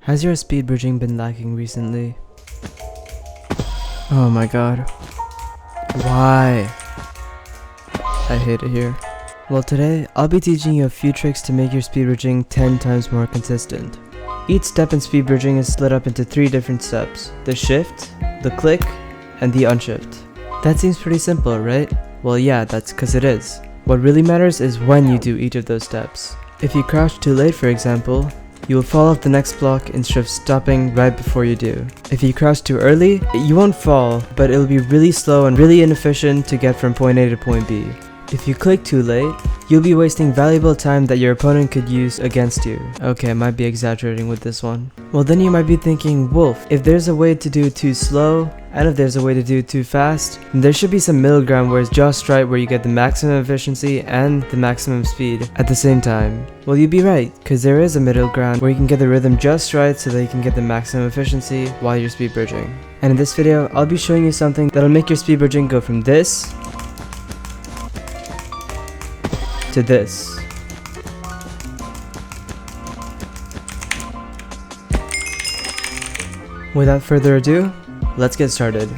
Has your speed bridging been lacking recently? Oh my god. Why? I hate it here. Well, today, I'll be teaching you a few tricks to make your speed bridging 10 times more consistent. Each step in speed bridging is split up into 3 different steps: the shift, the click, and the unshift. That seems pretty simple, right? Well, yeah, that's because it is. What really matters is when you do each of those steps. If you crouch too late, for example, you will fall off the next block instead of stopping right before you do. If you crouch too early, you won't fall, but it'll be really slow and really inefficient to get from point A to point B. If you click too late, you'll be wasting valuable time that your opponent could use against you. Okay, I might be exaggerating with this one. Well, then you might be thinking, Wolf, if there's a way to do it too slow, and if there's a way to do it too fast, then there should be some middle ground where it's just right, where you get the maximum efficiency and the maximum speed at the same time. Well, you'd be right, because there is a middle ground where you can get the rhythm just right so that you can get the maximum efficiency while you're speed bridging. And in this video, I'll be showing you something that'll make your speed bridging go from this to this. Without further ado, let's get started.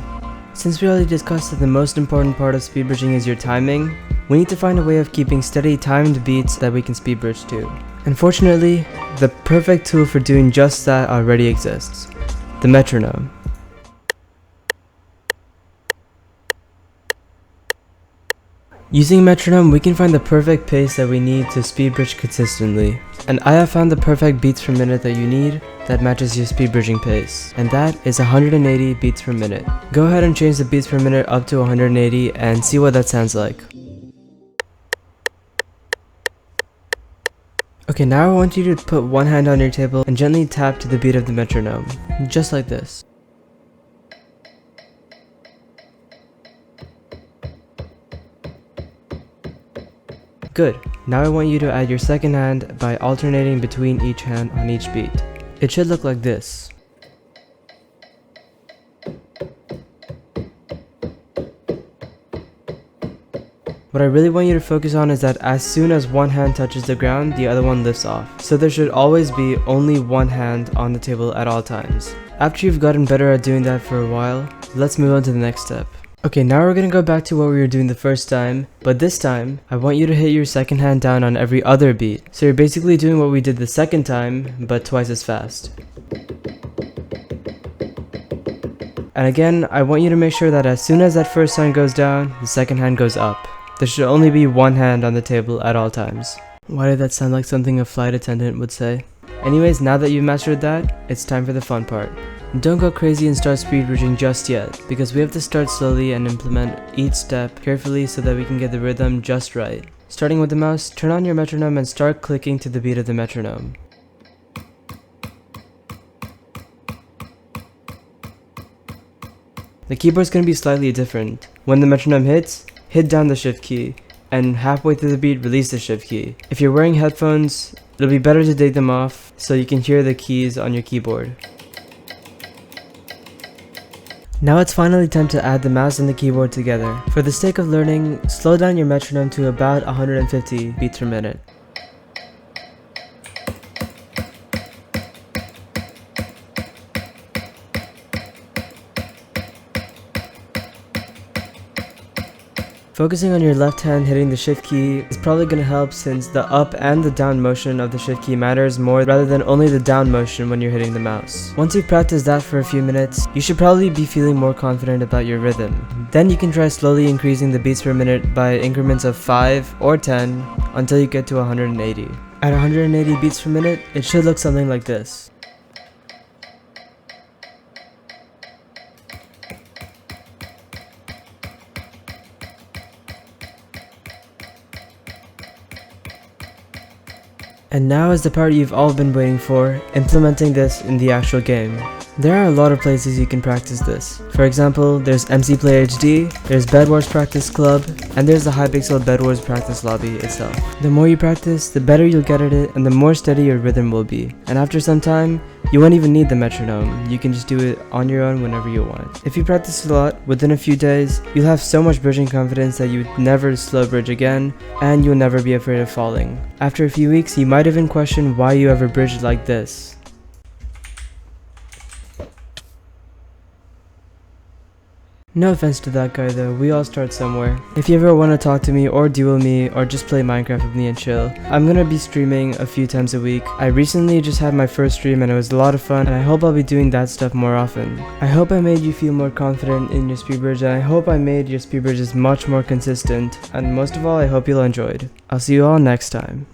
Since we already discussed that the most important part of speed bridging is your timing, we need to find a way of keeping steady timed beats that we can speed bridge to. Unfortunately, the perfect tool for doing just that already exists: the metronome. Using a metronome, we can find the perfect pace that we need to speed bridge consistently. And I have found the perfect beats per minute that you need that matches your speed bridging pace. And that is 180 beats per minute. Go ahead and change the beats per minute up to 180 and see what that sounds like. Okay, now I want you to put one hand on your table and gently tap to the beat of the metronome. Just like this. Good. Now I want you to add your second hand by alternating between each hand on each beat. It should look like this. What I really want you to focus on is that as soon as one hand touches the ground, the other one lifts off. So there should always be only one hand on the table at all times. After you've gotten better at doing that for a while, let's move on to the next step. Okay, now we're gonna go back to what we were doing the first time, but this time, I want you to hit your second hand down on every other beat. So you're basically doing what we did the second time, but twice as fast. And again, I want you to make sure that as soon as that first hand goes down, the second hand goes up. There should only be one hand on the table at all times. Why did that sound like something a flight attendant would say? Anyways, now that you've mastered that, it's time for the fun part. Don't go crazy and start speed bridging just yet, because we have to start slowly and implement each step carefully so that we can get the rhythm just right. Starting with the mouse, turn on your metronome and start clicking to the beat of the metronome. The keyboard's going to be slightly different. When the metronome hits, hit down the shift key, and halfway through the beat, release the shift key. If you're wearing headphones, it'll be better to take them off so you can hear the keys on your keyboard. Now it's finally time to add the mouse and the keyboard together. For the sake of learning, slow down your metronome to about 150 beats per minute. Focusing on your left hand hitting the shift key is probably going to help, since the up and the down motion of the shift key matters more rather than only the down motion when you're hitting the mouse. Once you've practiced that for a few minutes, you should probably be feeling more confident about your rhythm. Then you can try slowly increasing the beats per minute by increments of 5 or 10 until you get to 180. At 180 beats per minute, it should look something like this. And now is the part you've all been waiting for, implementing this in the actual game. There are a lot of places you can practice this. For example, there's MC Play HD, there's Bedwars Practice Club, and there's the Hypixel Bedwars Practice Lobby itself. The more you practice, the better you'll get at it, and the more steady your rhythm will be. And after some time, you won't even need the metronome. You can just do it on your own whenever you want. If you practice a lot, within a few days, you'll have so much bridging confidence that you would never slow bridge again, and you'll never be afraid of falling. After a few weeks, you might even question why you ever bridged like this. No offense to that guy though, we all start somewhere. If you ever want to talk to me or duel me or just play Minecraft with me and chill, I'm gonna be streaming a few times a week. I recently just had my first stream and it was a lot of fun, and I hope I'll be doing that stuff more often. I hope I made you feel more confident in your Speedbridge, and I hope I made your Speedbridges much more consistent, and most of all I hope you all enjoyed. I'll see you all next time.